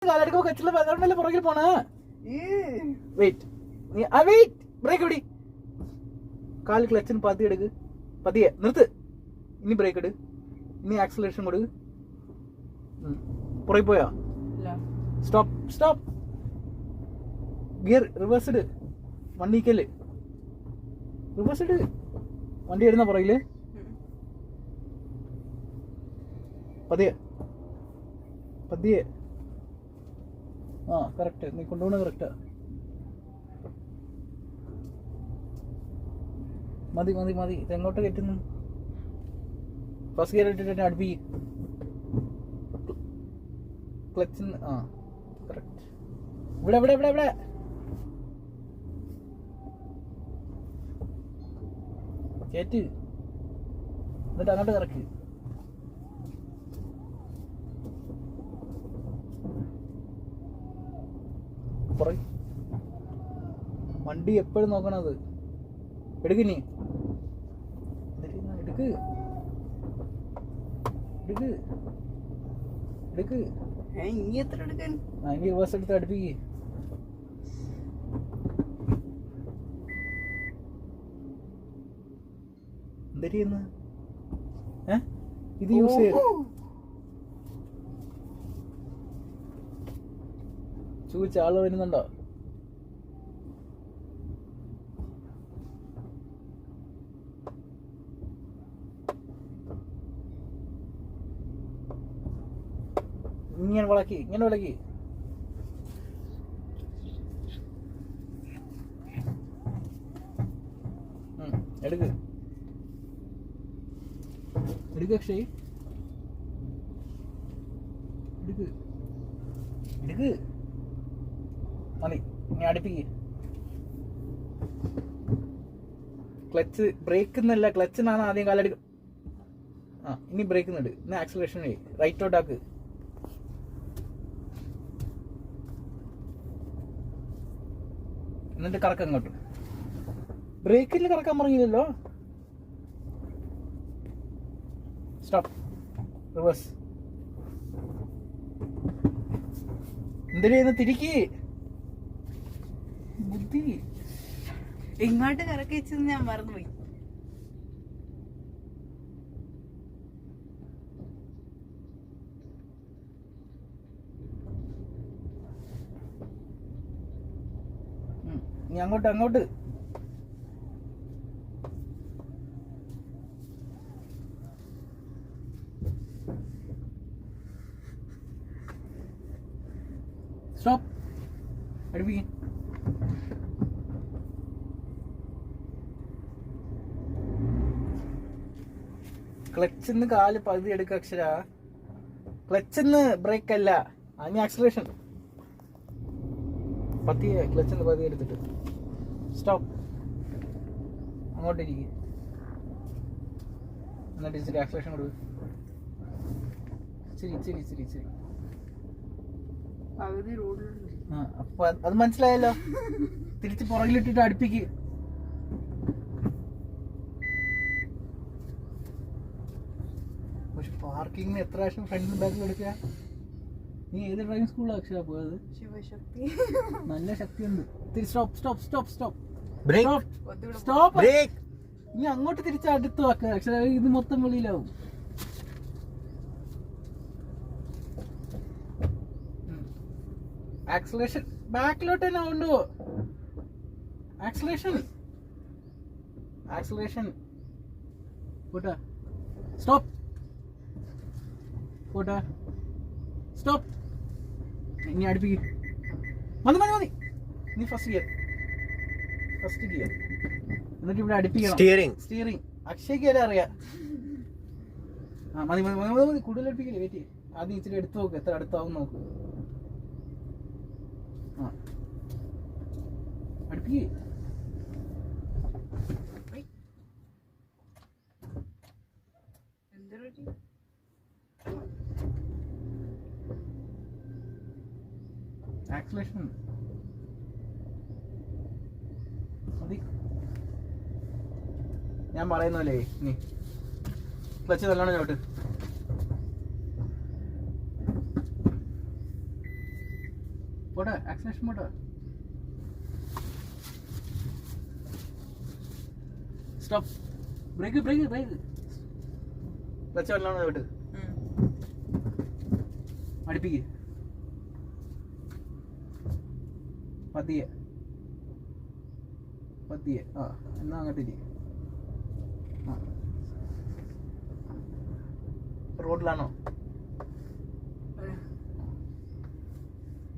കാലെടുക്കുമ്പോ കച്ചില് അതുകൊണ്ടല്ലേ പുറകിൽ പോണ. വെയിറ്റ് ബ്രേക്ക് എവിടെ? കാല് ക്ലച്ചിന് പതിയെ എടുക്ക്, പതിയെ നിർത്ത്. ഇനി ബ്രേക്ക് ഇട്, ഇനി ആക്സിലറേഷൻ കൊടുക്ക്. പുറകെ പോയാ സ്റ്റോപ്പ് സ്റ്റോപ്പ്. ഗിയർ റിവേഴ്സ് ഇട്, വണ്ടിക്കല് റിവേഴ്സ് ഇട്. വണ്ടി വരുന്ന പുറകില് പതിയെ പതിയെ. ആ കറക്റ്റ്, നീ കൊണ്ടുപോകണ കറക്റ്റാ. മതി മതി മതി. ഇതെങ്ങോട്ട് കയറ്റുന്നു? ഫസ്റ്റ് ഗിയർ ഇട്ടിട്ട് അടുപ്പി. ക്ലച്ചിന് ആ കറക്റ്റ്. ഇവിടെ ഇവിടെ ഇവിടെ ഇവിടെ കയറ്റ്, എന്നിട്ട് അങ്ങോട്ട് കറക്ക്. വണ്ടി എപ്പോഴും നോക്കണത്. എടുക്കിനി എടുക്ക് എടുക്ക് എടുക്ക്. ഇനി റിവേഴ്സ് എടുത്ത് അടുപ്പിക്ക്. എന്തെന്ന് ഇത് യൂസ് ചെയ്ത് ചോദിച്ച ആള് വരുന്നുണ്ടോ? ഇങ്ങനെ വിളക്കി, ഇങ്ങനെ വിളക്കി. എടുക്ക് എടുക്ക് അക്ഷയ്, എടുക്ക് എടുക്ക്. മതി, ഇനി അടുപ്പിക്ക്. ക്ലച്ച് ബ്രേക്ക് എന്നല്ല, ക്ലച്ചിനാണ് ആദ്യം കാലെടുക്കും. ആ ഇനി ബ്രേക്ക് നിട്, ഇനി ആക്സിലറേഷൻ റൈറ്റോട്ടാക്ക്. എന്നിട്ട് കറക്കം അങ്ങോട്ട്. ബ്രേക്കിൽ കറക്കാൻ പറഞ്ഞില്ലല്ലോ. Stop, reverse. എന്തിനാ തിരിക്ക്? ബുദ്ധി ഇങ്ങോട്ട് കറക്കി വെച്ചത് ഞാൻ മറന്നുപോയി. നീ അങ്ങോട്ട് അങ്ങോട്ട്. സ്റ്റോപ്പ്, അടുപ്പിക്ക്. ക്ലച്ചിന്ന് കാല് പകുതി എടുക്കുക അക്ഷര. ക്ലച്ചിന്ന് ബ്രേക്ക് അല്ല, അതിന് ആക്സിലറേഷൻ. പതിയെ ക്ലച്ചിന്ന് പതിയെ എടുത്തിട്ട് സ്റ്റോപ്പ്, അങ്ങോട്ടിരിക്കുക. എന്നിട്ട് ഇച്ചിരി ആക്സിലറേഷൻ കൊടുക്കുക. ഇച്ചിരി ഇച്ചിരി ഇച്ചിരി ഇച്ചിരി. ആ അപ്പൊ അത് മനസ്സിലായല്ലോ. തിരിച്ച് പുറകിലിട്ടിട്ട് അടുപ്പിക്ക്. പക്ഷെ പാർക്കിങ്ങിന് എത്ര പ്രാവശ്യം ഫ്രണ്ടിലും ബാക്കിൽ എടുക്കുക? നീ ഏത് ഡ്രൈവിംഗ് സ്കൂളിലാണ് അക്ഷര പോയത്? ശിവശക്തി. നല്ല ശക്തിയുണ്ട്. Stop stop stop stop stop. Brake. നീ അങ്ങോട്ട് തിരിച്ച് അടുത്ത് വെക്കുക അക്ഷര, ഇത് മൊത്തം വെളിയിലാവും. ആക്സിലറേഷൻ ബാക്കിലോട്ട് തന്നെ ഉണ്ടോ? ആക്സിലറേഷൻ ആക്സിലറേഷൻ പോട്ടെ. സ്റ്റോപ്പ് പോട്ടെ. സ്റ്റോപ്പ്. ഇനി അടുപ്പിക്ക്. മതി മതി മതി. നീ ഫസ്റ്റ് ഗിയർ, ഫസ്റ്റ് ഗിയർ. എന്നിട്ട് ഇവിടെ അടുപ്പിക്കണം. സ്റ്റിയറിംഗ് അക്ഷയ്ക്ക് വരെ അറിയാം. ആ മതി മതി മതി മതി. കൂടുതൽ അടുപ്പിക്കില്ലേ, വെയിറ്റ്. ആദ്യം ഇച്ചിരി എടുത്ത് നോക്ക്, എത്ര അടുത്താവും നോക്ക്. ആ അടുപ്പിക്ക്. ആക്സിലറേഷൻ മതി. ഞാൻ പറയുന്നല്ലേ, നീ ക്ലച്ച് നല്ലോണം ചോട്ട്. പോട്ടെ, ആക്സിലേഷൻ പോട്ടെ. Stop. Brake brake brake. Clutch വല്ലാണോ വിട്ട് അടുപ്പിക്ക്. പതിയെ പതിയെ. ആ എന്നാ അങ്ങോട്ടിരി. ആ റോഡിലാണോ?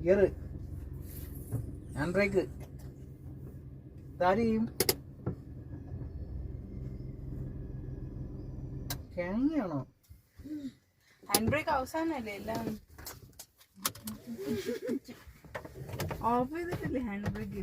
ഗിയർ, ഹാൻഡ് ബ്രേക്ക് താരിയും കിഴങ്ങിയാണോ? ഹാൻഡ് ബ്രേക്ക് അവസാനല്ലേ എല്ലാം ഓഫ് ചെയ്തിട്ടില്ലേ ഹാൻഡ് ബ്രേക്ക്?